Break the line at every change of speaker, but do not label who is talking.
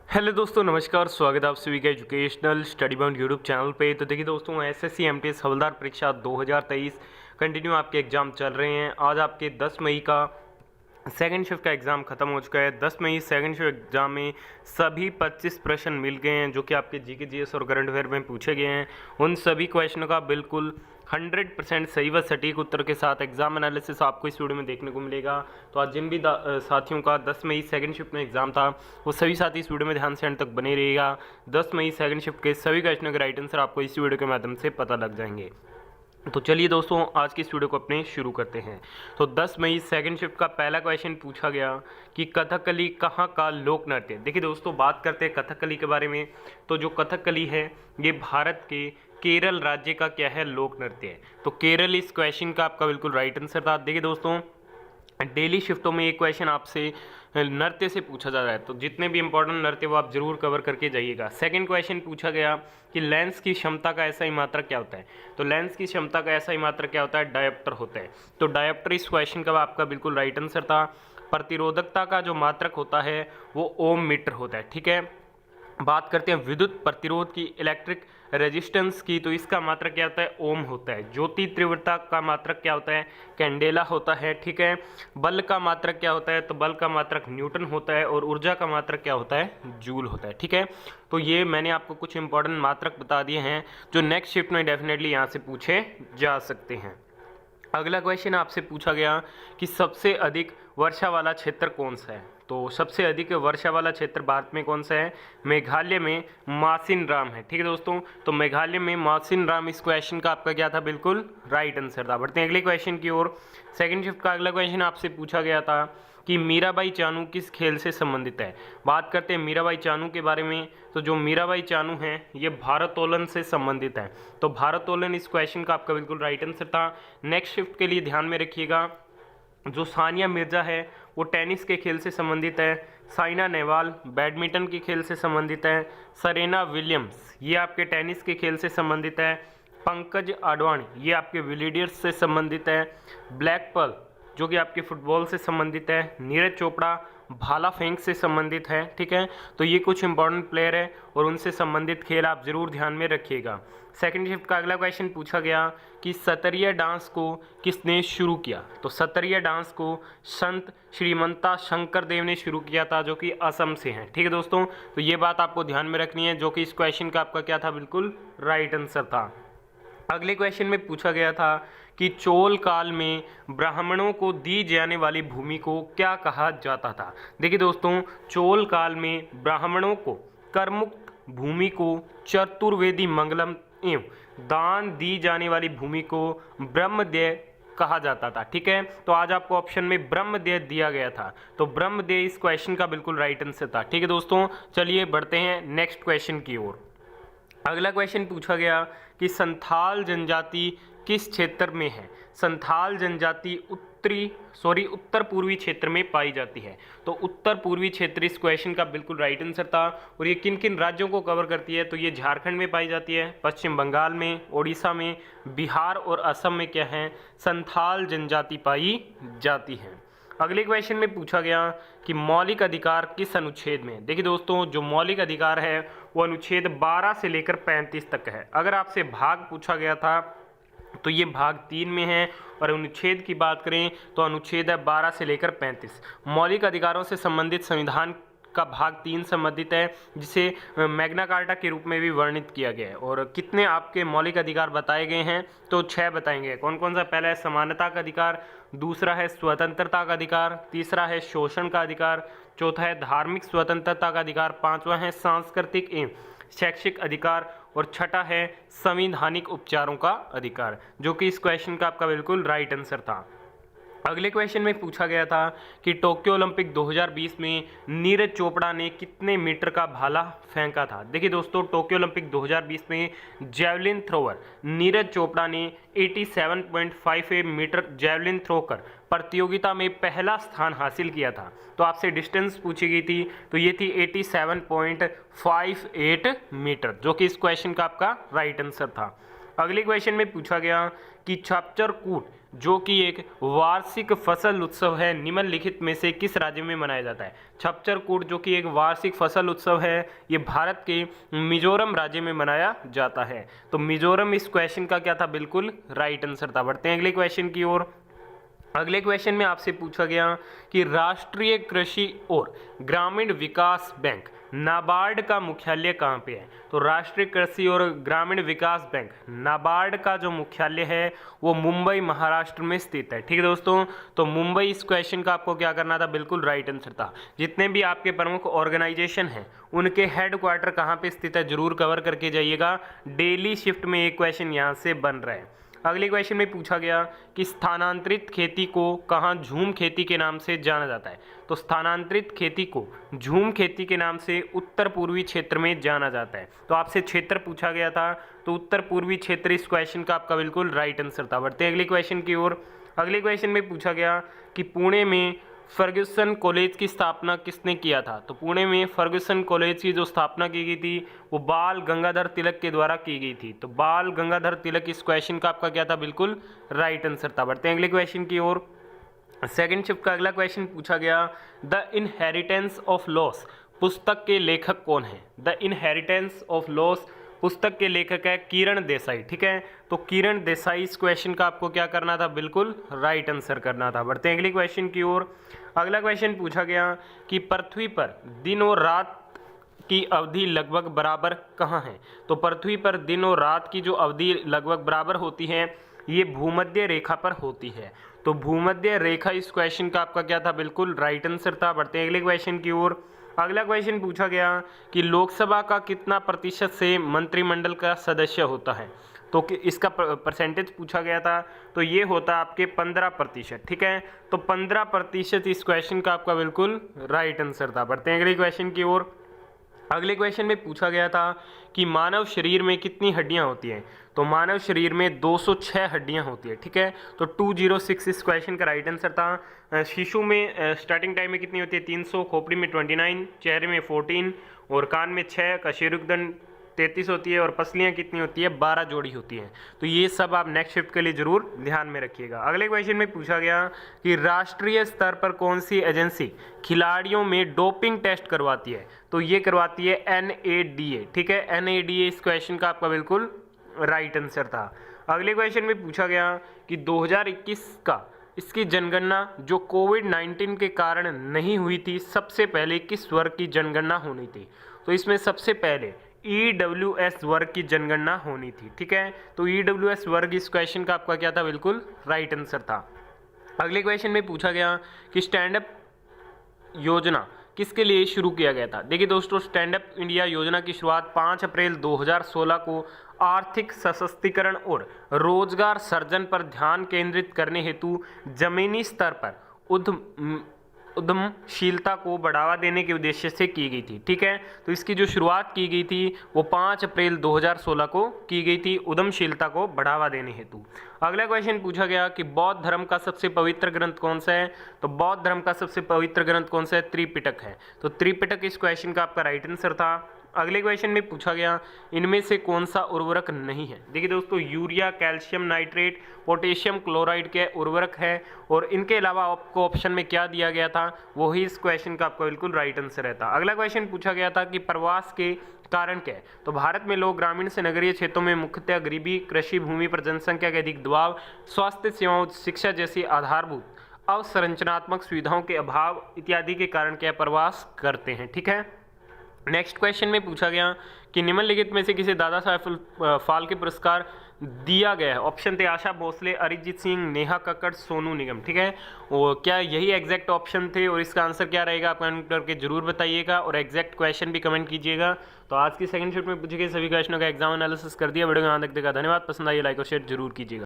Hello दोस्तों, नमस्कार। स्वागत है आप सभी का educational study bound YouTube channel पे। तो देखिए दोस्तों, एसएससी एमटीएस हवलदार परीक्षा 2023 कंटिन्यू आपके एग्ज़ाम चल रहे हैं। आज आपके 10 मई का सेकंड शिफ्ट का एग्ज़ाम खत्म हो चुका है। 10 मई सेकंड शिफ्ट एग्ज़ाम में सभी 25 प्रश्न मिल गए हैं जो कि आपके जीके जीएस और करंट अफेयर में पूछे गए हैं। उन सभी क्वेश्चनों का बिल्कुल 100% सही व सटीक उत्तर के साथ एग्जाम एनालिसिस आपको इस वीडियो में देखने को मिलेगा। तो आज जिन भी साथियों का 10 मई सेकंड शिफ्ट में एग्जाम था, वो सभी साथी इस वीडियो में ध्यान से अंत तक बने रहिएगा। 10 मई सेकंड शिफ्ट के सभी क्वेश्चनों के राइट आंसर आपको इस वीडियो के माध्यम से पता लग जाएंगे। तो चलिए दोस्तों, आज की इस वीडियो को अपने शुरू करते हैं। तो 10 मई सेकंड शिफ्ट का पहला क्वेश्चन पूछा गया कि कथकली कहाँ का लोक नृत्य। देखिए दोस्तों, बात करते हैं कथकली के बारे में। तो जो कथकली है, ये भारत के केरल राज्य का क्या है, लोक नृत्य है। तो केरल इस क्वेश्चन का आपका बिल्कुल राइट आंसर था। देखिए दोस्तों, डेली शिफ्टों में एक क्वेश्चन आपसे नृत्य से पूछा जा रहा है, तो जितने भी इंपॉर्टेंट नृत्य वो आप जरूर कवर करके जाइएगा। सेकंड क्वेश्चन पूछा गया कि लेंस की क्षमता का ऐसा ही मात्रक क्या होता है। तो लेंस की क्षमता का ऐसा ही मात्रक क्या होता है, डायोप्टर होता है। तो डायोप्टर इस क्वेश्चन का आपका बिल्कुल राइट आंसर था। प्रतिरोधकता का जो मात्रक होता है वो ओम मीटर होता है। ठीक है, बात करते हैं विद्युत प्रतिरोध की, इलेक्ट्रिक रेजिस्टेंस की, तो इसका मात्रक क्या होता है, ओम होता है। ज्योति तीव्रता का मात्रक क्या होता है, कैंडेला होता है। ठीक है, बल का मात्रक क्या होता है, तो बल का मात्रक न्यूटन होता है। और ऊर्जा का मात्रक क्या होता है, जूल होता है। ठीक है, तो ये मैंने आपको कुछ इंपॉर्टेंट मात्रक बता दिए हैं जो नेक्स्ट शिफ्ट में डेफिनेटली यहाँ से पूछे जा सकते हैं। अगला क्वेश्चन आपसे पूछा गया कि सबसे अधिक वर्षा वाला क्षेत्र कौन सा है। तो सबसे अधिक वर्षा वाला क्षेत्र भारत में कौन सा है, मेघालय में मासिनराम है। ठीक है दोस्तों, तो मेघालय में मासिनराम इस क्वेश्चन का आपका क्या था, बिल्कुल राइट आंसर था। बढ़ते हैं अगले क्वेश्चन की ओर। सेकंड शिफ्ट का अगला क्वेश्चन आपसे पूछा गया था कि मीराबाई चानू किस खेल से संबंधित है। बात करते हैं मीराबाई चानू के बारे में। तो जो मीराबाई चानू है, ये भारोत्तोलन से संबंधित है। तो भारोत्तोलन इस क्वेश्चन का आपका बिल्कुल राइट आंसर था। नेक्स्ट शिफ्ट के लिए ध्यान में रखिएगा, जो सानिया मिर्जा है वो टेनिस के खेल से संबंधित है। साइना नेहवाल बैडमिंटन के खेल से संबंधित है। सरेना विलियम्स ये आपके टेनिस के खेल से संबंधित है। पंकज आडवाणी ये आपके विलियर्ड्स से संबंधित है। ब्लैक पर्ल जो कि आपके फुटबॉल से संबंधित है। नीरज चोपड़ा भाला फेंक से संबंधित है। ठीक है, तो ये कुछ इंपॉर्टेंट प्लेयर है और उनसे संबंधित खेल आप जरूर ध्यान में रखिएगा। सेकंड शिफ्ट का अगला क्वेश्चन पूछा गया कि सतरिया डांस को किसने शुरू किया। तो सतरिया डांस को संत श्रीमंता शंकर देव ने शुरू किया था, जो कि असम से हैं। ठीक है दोस्तों, तो ये बात आपको ध्यान में रखनी है, जो कि इस क्वेश्चन का आपका क्या था, बिल्कुल राइट आंसर था। अगले क्वेश्चन में पूछा गया था कि चोल काल में ब्राह्मणों को दी जाने वाली भूमि को क्या कहा जाता था। देखिए दोस्तों, चोल काल में ब्राह्मणों को करमुक्त भूमि को चतुर्वेदी मंगलम एवं दान दी जाने वाली भूमि को ब्रह्मदेय कहा जाता था। ठीक है, तो आज आपको ऑप्शन में ब्रह्मदेय दिया गया था, तो ब्रह्मदेय इस क्वेश्चन का बिल्कुल राइट आंसर था। ठीक है दोस्तों, चलिए बढ़ते हैं नेक्स्ट क्वेश्चन की ओर। अगला क्वेश्चन पूछा गया कि संथाल जनजाति किस क्षेत्र में है। संथाल जनजाति उत्तर पूर्वी क्षेत्र में पाई जाती है। तो उत्तर पूर्वी क्षेत्र इस क्वेश्चन का बिल्कुल राइट आंसर था। और ये किन किन राज्यों को कवर करती है, तो ये झारखंड में पाई जाती है, पश्चिम बंगाल में, ओडिशा में, बिहार और असम में क्या है, संथाल जनजाति पाई जाती है। अगले क्वेश्चन में पूछा गया कि मौलिक अधिकार किस अनुच्छेद में। देखिए दोस्तों, जो मौलिक अधिकार है वो अनुच्छेद 12 से लेकर 35 तक है। अगर आपसे भाग पूछा गया था तो ये भाग 3 में है, और अनुच्छेद की बात करें तो अनुच्छेद है 12 से लेकर 35। मौलिक अधिकारों से संबंधित संविधान का भाग 3 संबंधित है, जिसे मैग्ना कार्टा के रूप में भी वर्णित किया गया है। और कितने आपके मौलिक अधिकार बताए गए हैं, तो 6 बताएंगे। कौन कौन सा, पहला है समानता का अधिकार, दूसरा है स्वतंत्रता का अधिकार, तीसरा है शोषण का अधिकार, चौथा है धार्मिक स्वतंत्रता का अधिकार, पांचवा है सांस्कृतिक एवं शैक्षिक अधिकार, और छठा है संवैधानिक उपचारों का अधिकार, जो कि इस क्वेश्चन का आपका बिल्कुल राइट आंसर था। अगले क्वेश्चन में पूछा गया था कि टोक्यो ओलंपिक 2020 में नीरज चोपड़ा ने कितने मीटर का भाला फेंका था। देखिए दोस्तों, टोक्यो ओलंपिक 2020 में जैवलिन थ्रोवर नीरज चोपड़ा ने 87.58 मीटर जैवलिन थ्रो कर प्रतियोगिता में पहला स्थान हासिल किया था। तो आपसे डिस्टेंस पूछी गई थी, तो ये थी 87.58 मीटर, जो कि इस क्वेश्चन का आपका राइट आंसर था। अगले क्वेश्चन में पूछा गया कि छप्पर कूट जो कि एक वार्षिक फसल उत्सव है निम्नलिखित में से किस राज्य में मनाया जाता है। छप्पर कूट जो कि एक वार्षिक फसल उत्सव है ये भारत के मिजोरम राज्य में मनाया जाता है। तो मिजोरम इस क्वेश्चन का क्या था, बिल्कुल राइट आंसर था। बढ़ते हैं अगले क्वेश्चन की ओर। अगले क्वेश्चन में आपसे पूछा गया कि राष्ट्रीय कृषि और ग्रामीण विकास बैंक नाबार्ड का मुख्यालय कहाँ पे है। तो राष्ट्रीय कृषि और ग्रामीण विकास बैंक नाबार्ड का जो मुख्यालय है वो मुंबई महाराष्ट्र में स्थित है। ठीक है दोस्तों, तो मुंबई इस क्वेश्चन का आपको क्या करना था, बिल्कुल राइट आंसर था। जितने भी आपके प्रमुख ऑर्गेनाइजेशन हैं उनके हेडक्वार्टर कहाँ पे स्थित है जरूर कवर करके जाइएगा। डेली शिफ्ट में एक क्वेश्चन यहाँ से बन रहा है। अगले क्वेश्चन में पूछा गया कि स्थानांतरित खेती को कहाँ झूम खेती के नाम से जाना जाता है। तो स्थानांतरित खेती को झूम खेती के नाम से उत्तर पूर्वी क्षेत्र में जाना जाता है। तो आपसे क्षेत्र पूछा गया था, तो उत्तर पूर्वी क्षेत्र इस क्वेश्चन का आपका बिल्कुल राइट आंसर था। बढ़ते हैं अगले क्वेश्चन की ओर। अगले क्वेश्चन में पूछा गया कि पुणे में फर्ग्यूसन कॉलेज की स्थापना किसने किया था। तो पुणे में फर्ग्यूसन कॉलेज की जो स्थापना की गई थी वो बाल गंगाधर तिलक के द्वारा की गई थी। तो बाल गंगाधर तिलक इस क्वेश्चन का आपका क्या था, बिल्कुल राइट आंसर था। बढ़ते हैं अगले क्वेश्चन की ओर। सेकंड शिफ्ट का अगला क्वेश्चन पूछा गया द इनहेरिटेंस ऑफ लॉस पुस्तक के लेखक कौन है। द इनहेरिटेंस ऑफ लॉस पुस्तक के लेखक है किरण देसाई। ठीक है, तो किरण देसाई इस क्वेश्चन का आपको क्या करना था, बिल्कुल राइट आंसर करना था। बढ़ते हैं अगले क्वेश्चन की ओर। अगला क्वेश्चन पूछा गया कि पृथ्वी पर दिन और रात की अवधि लगभग बराबर कहाँ है। तो पृथ्वी पर दिन और रात की जो अवधि लगभग बराबर होती है ये भूमध्य रेखा पर होती है। तो भूमध्य रेखा इस क्वेश्चन का आपका क्या था, बिल्कुल राइट आंसर था। बढ़ते हैं अगले क्वेश्चन की ओर। अगला क्वेश्चन पूछा गया कि लोकसभा का कितना प्रतिशत से मंत्रिमंडल का सदस्य होता है। तो इसका परसेंटेज पूछा गया था, तो ये होता है आपके 15%। ठीक है, तो 15% इस क्वेश्चन का आपका बिल्कुल राइट आंसर था। बढ़ते हैं अगले क्वेश्चन की ओर। अगले क्वेश्चन में पूछा गया था कि मानव शरीर में कितनी हड्डियां होती हैं। तो मानव शरीर में 206 हड्डियां होती है। ठीक है, तो 206 इस क्वेश्चन का राइट आंसर था। शिशु में स्टार्टिंग टाइम में कितनी होती है, 300, खोपड़ी में 29, चेहरे में 14 और कान में 6, कशेरुकदंड 33 होती है और पसलियाँ कितनी होती है, 12 जोड़ी होती हैं। तो ये सब आप नेक्स्ट शिफ्ट के लिए जरूर ध्यान में रखिएगा। अगले क्वेश्चन में पूछा गया कि राष्ट्रीय स्तर पर कौन सी एजेंसी खिलाड़ियों में डोपिंग टेस्ट करवाती है। तो ये करवाती है NADA। ठीक है, NADA इस क्वेश्चन का आपका बिल्कुल राइट आंसर था। अगले क्वेश्चन में पूछा गया कि 2021 का इसकी जनगणना जो कोविड-19 के कारण नहीं हुई थी, सबसे पहले किस वर्ग की जनगणना होनी थी। तो इसमें सबसे पहले EWS वर्ग की जनगणना होनी थी। ठीक है, तो EWS वर्ग इस क्वेश्चन का आपका क्या था, बिल्कुल राइट आंसर था। अगले क्वेश्चन में पूछा गया कि स्टैंड अप योजना किसके लिए शुरू किया गया था। देखिए दोस्तों, स्टैंड अप इंडिया योजना की शुरुआत 5 अप्रैल 2016 को आर्थिक सशक्तिकरण और रोजगार सृजन पर ध्यान केंद्रित करने हेतु जमीनी स्तर पर उद्यमशीलता को बढ़ावा देने के उद्देश्य से की गई थी। ठीक है, तो इसकी जो शुरुआत की गई थी वो 5 अप्रैल 2016 को की गई थी उद्यमशीलता को बढ़ावा देने हेतु। अगला क्वेश्चन पूछा गया कि बौद्ध धर्म का सबसे पवित्र ग्रंथ कौन सा है। तो बौद्ध धर्म का सबसे पवित्र ग्रंथ कौन सा है, त्रिपिटक है। तो त्रिपिटक इस क्वेश्चन का आपका राइट आंसर था। अगले क्वेश्चन में पूछा गया इनमें से कौन सा उर्वरक नहीं है। देखिए दोस्तों, urea, calcium nitrate, potassium chloride के उर्वरक है और इनके अलावा आपको ऑप्शन में क्या दिया गया था, वही इस क्वेश्चन का आपका बिल्कुल राइट आंसर रहता। अगला क्वेश्चन पूछा गया था कि प्रवास के कारण क्या है। तो भारत में लोग ग्रामीण से नगरीय क्षेत्रों में मुख्यतः गरीबी, कृषि भूमि पर जनसंख्या के अधिक दबाव, स्वास्थ्य सेवाओं, शिक्षा जैसी आधारभूत अवसंरचनात्मक सुविधाओं के अभाव इत्यादि के कारण क्या प्रवास करते हैं। ठीक है, नेक्स्ट क्वेश्चन में पूछा गया कि निम्नलिखित में से किसे दादा साहेब फाल्के पुरस्कार दिया गया है। ऑप्शन थे आशा भोसले, अरिजीत सिंह, नेहा कक्कड़, सोनू निगम। ठीक है, और क्या यही एग्जैक्ट ऑप्शन थे और इसका आंसर क्या रहेगा आप कमेंट करके जरूर बताइएगा और एग्जैक्ट क्वेश्चन भी कमेंट कीजिएगा। तो आज की सेकंड शिफ्ट में पूछे गए सभी क्वेश्चनों का एग्जाम एनालिसिस कर दिया। वीडियो को यहाँ तक देखा, धन्यवाद। पसंद आइए लाइक और शेयर जरूर कीजिएगा।